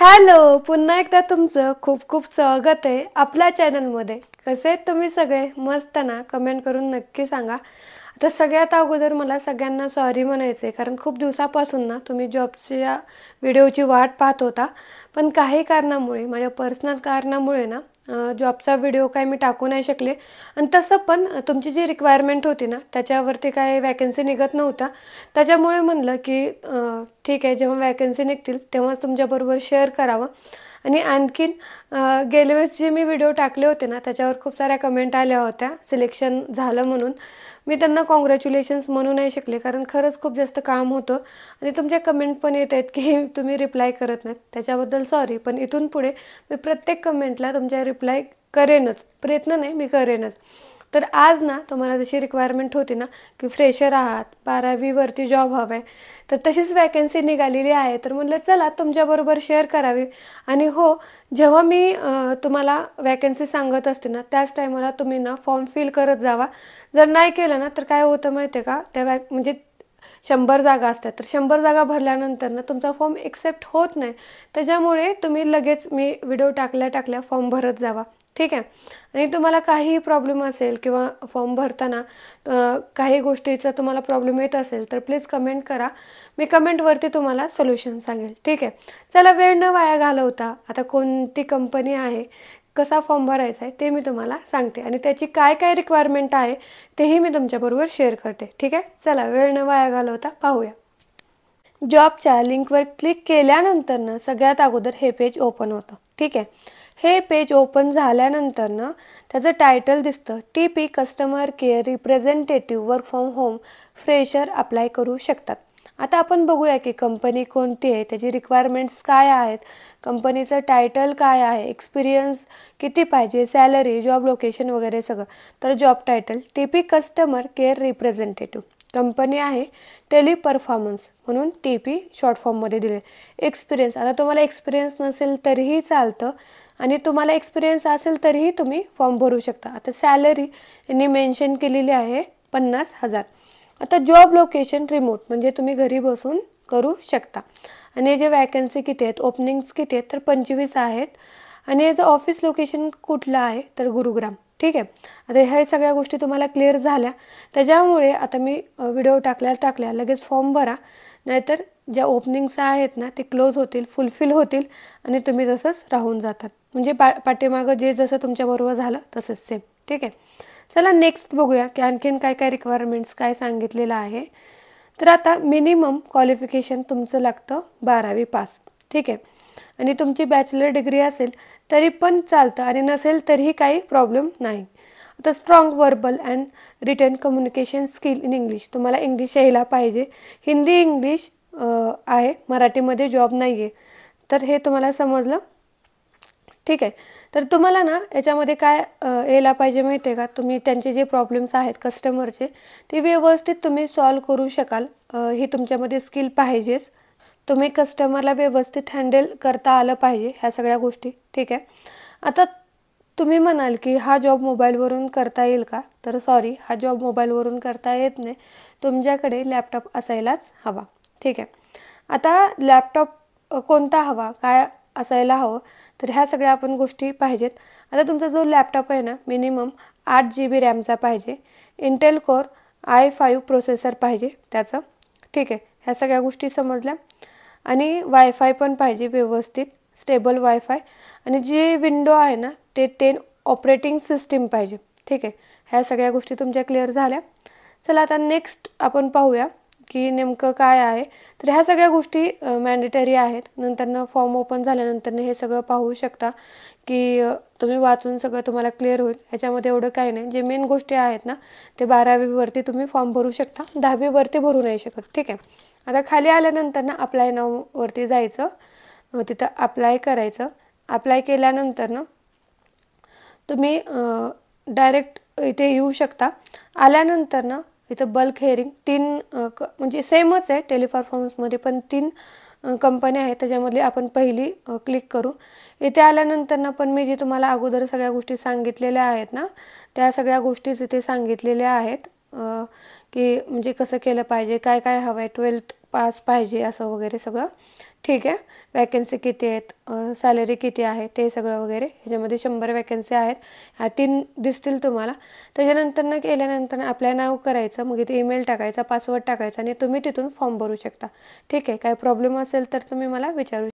Hello, पुन्हा एकदा तुमचं खूप खूप स्वागत आहे आपल्या चॅनलमध्ये. कसे आहेत तुम्ही सगळे? मस्त ना? कमेंट करून नक्की सांगा. आता सगळ्यात अगोदर मला सगळ्यांना सॉरी म्हणायचं आहे, कारण खूप दिवसापासून ना तुम्ही जॉबच्या व्हिडिओची वाट पाहत होता. पण काही कारणामुळे, माझ्या पर्सनल कारणामुळे ना जॉबचा व्हिडिओ काय मी टाकू नाही शकले. आणि तसं पण तुमची जी रिक्वायरमेंट होती ना त्याच्यावरती काय वॅकन्सी निघत नव्हता. त्याच्यामुळे म्हणलं की ठीक आहे, जेव्हा वॅकन्सी निघतील तेव्हाच तुमच्याबरोबर शेअर करावं. आणि आणखीन गेल्या वेळेस जे मी व्हिडिओ टाकले होते ना त्याच्यावर खूप साऱ्या कमेंट आल्या होत्या सिलेक्शन झालं म्हणून. मी त्यांना कॉंग्रॅच्युलेशन्स म्हणू नाही शकले, कारण खरंच खूप जास्त काम होतं. आणि तुमच्या कमेंट पण येत आहेत की तुम्ही रिप्लाय करत नाहीत, त्याच्याबद्दल सॉरी. पण इथून पुढे मी प्रत्येक कमेंटला तुमच्या रिप्लाय करेनच, प्रयत्न नाही, मी करेनच. तर आज ना तुम्हाला जशी रिक्वायरमेंट होती ना की फ्रेशर आहात, 12वीवरती जॉब हवा आहे, तर तशीच वॅकन्सी निघालेली आहे. तर म्हटलं चला तुमच्याबरोबर शेअर करावी. आणि हो, जेव्हा मी तुम्हाला वॅकन्सी सांगत असते ना त्याच टायमाला तुम्ही ना फॉर्म फिल करत जावा. जर नाही केलं ना तर काय होतं माहिती आहे का, त्या म्हणजे 100 जागा असतात, तर 100 जागा भरल्यानंतर ना तुमचा फॉर्म एक्सेप्ट होत नाही. त्याच्यामुळे तुम्ही लगेच मी व्हिडिओ टाकल्या फॉर्म भरत जावा, ठीक आहे. आणि तुम्हाला काहीही प्रॉब्लेम असेल किंवा फॉर्म भरताना काही गोष्टीचा तुम्हाला प्रॉब्लेम येत असेल तर प्लीज कमेंट करा. मी कमेंटवरती तुम्हाला सोल्युशन सांगेल, ठीक आहे. चला, वेळ न वाया घालवता आता कोणती कंपनी आहे, कसा फॉर्म भरायचा आहे ते मी तुम्हाला सांगते. आणि त्याची काय काय रिक्वायरमेंट आहे तेही मी तुमच्याबरोबर शेअर करते, ठीक आहे. चला, वेळ न वाया घालवता पाहूया. जॉबच्या लिंकवर क्लिक केल्यानंतर ना सगळ्यात अगोदर हे पेज ओपन होतं, ठीक आहे. हे पेज ओपन झाल्यानंतर ना त्याचं टायटल दिसतं, TP customer care representative work from home fresher apply करू शकतात. आता आपण बघूया की कंपनी कोणती आहे, त्याची रिक्वायरमेंट्स काय आहेत, कंपनीचं टायटल काय आहे, एक्सपिरियन्स किती पाहिजे, सॅलरी, जॉब लोकेशन वगैरे सगळं. तर job title TP customer care representative. Company आहे टेली परफॉर्मन्स, म्हणून TP शॉर्ट फॉर्ममध्ये दिले. एक्सपिरियन्स, आता तुम्हाला एक्सपिरियन्स नसेल तरीही चालतं, आणि तुम्हाला एक्सपिरियन्स असेल तरीही तुम्ही फॉर्म भरू शकता. आता सॅलरी यांनी मेन्शन केलेली आहे 50,000. आता जॉब लोकेशन रिमोट, म्हणजे तुम्ही घरी बसून करू शकता. आणि जे वॅकन्सी किती आहेत, ओपनिंग्स किती आहेत, तर 25 आहेत. आणि याचं ऑफिस लोकेशन कुठलं आहे, तर गुरुग्राम, ठीक आहे. आता ह्या सगळ्या गोष्टी तुम्हाला क्लिअर झाल्या. त्याच्यामुळे आता मी व्हिडिओ टाकल्या लगेच फॉर्म भरा, नाहीतर ज्या ओपनिंग्स आहेत ना ते क्लोज होतील, फुलफिल होतील, आणि तुम्ही तसंच राहून जातात. म्हणजे पाठीमागं जे जसं तुमच्याबरोबर झालं तसंच सेम, ठीक आहे. चला नेक्स्ट बघूया की आणखीन काय काय रिक्वायरमेंट्स काय सांगितलेलं आहे. तर आता मिनिमम क्वालिफिकेशन तुमचं लागतं 12वी पास, ठीक आहे. आणि तुमची बॅचलर डिग्री असेल तरी पण चालतं, आणि नसेल तरीही काही प्रॉब्लेम नाही. आता strong verbal and written communication skill in English, तुम्हाला इंग्लिश यायला पाहिजे. हिंदी इंग्लिश आहे, मराठीमध्ये जॉब नाही आहे. तर हे तुम्हाला समजलं, ठीक आहे. तर तुम्हाला ना याच्यामध्ये काय यायला पाहिजे माहिती आहे का, तुम्ही त्यांचे जे प्रॉब्लेम्स आहेत कस्टमरचे ते व्यवस्थित तुम्ही सॉल्व करू शकाल, ही तुमच्यामध्ये स्किल पाहिजेच. तुम्ही कस्टमरला व्यवस्थित हँडल करता आलं पाहिजे, ह्या सगळ्या गोष्टी, ठीक आहे. आता तुम्ही म्हणाल की हा जॉब मोबाईलवरून करता येईल का, तर सॉरी, हा जॉब मोबाईलवरून करता येत नाही. तुमच्याकडे लॅपटॉप असायलाच हवा, ठीक आहे. आता लॅपटॉप कोणता हवा, काय असायला हवं, तर ह्या सगळ्या आपण गोष्टी पाहिजेत. आता तुमचा जो लॅपटॉप आहे ना मिनिमम 8 GB रॅमचा पाहिजे, इंटेल कोर i5 प्रोसेसर पाहिजे त्याचं, ठीक आहे. ह्या सगळ्या गोष्टी समजल्या. आणि वायफाय पण पाहिजे व्यवस्थित, स्टेबल वायफाय. आणि जी विंडो आहे ना ते 10 ऑपरेटिंग सिस्टीम पाहिजे, ठीक आहे. ह्या सगळ्या गोष्टी तुमच्या क्लिअर झाल्या. चला आता नेक्स्ट आपण पाहूया की नेमकं काय आहे. तर ह्या सगळ्या गोष्टी मॅन्डेटरी आहेत. नंतरनं फॉर्म ओपन झाल्यानंतरनं हे सगळं पाहू शकता की तुम्ही वाचून सगळं तुम्हाला क्लिअर होईल. ह्याच्यामध्ये एवढं काही नाही. जे मेन गोष्टी आहेत ना ते 12वीवरती तुम्ही फॉर्म भरू शकता, 10वीवरती भरू नाही शकत, ठीक आहे. आता खाली आल्यानंतर ना अप्लाय नाववरती जायचं, तिथं अप्लाय करायचं. अप्लाय केल्यानंतर ना तुम्ही डायरेक्ट इथे येऊ शकता. आल्यानंतर ना इथं बल्क हेअरिंग 3 म्हणजे सेमच आहे टेलिपरफॉर्मन्समध्ये, पण 3 कंपन्या आहेत. त्याच्यामधली आपण पहिली क्लिक करू. इथे आल्यानंतर ना पण मी जे तुम्हाला अगोदर सगळ्या गोष्टी सांगितलेल्या आहेत ना त्या सगळ्या गोष्टीच इथे सांगितलेल्या आहेत, की म्हणजे कसं केलं पाहिजे, काय काय हवं आहे, 12th पास पाहिजे असं वगैरे सगळं, ठीक आहे. वॅकन्सी किती आहेत, सॅलरी किती आहे ते सगळं वगैरे. ह्याच्यामध्ये 100 वॅकन्सी आहेत. ह्या 3 दिसतील तुम्हाला. त्याच्यानंतर केल्यानंतर आपलं नाव करायचं, मग इथे ईमेल टाकायचा, पासवर्ड टाकायचा आणि तुम्ही तिथून फॉर्म भरू शकता. ठीक आहे. काही प्रॉब्लेम असेल तर तुम्ही मला विचारू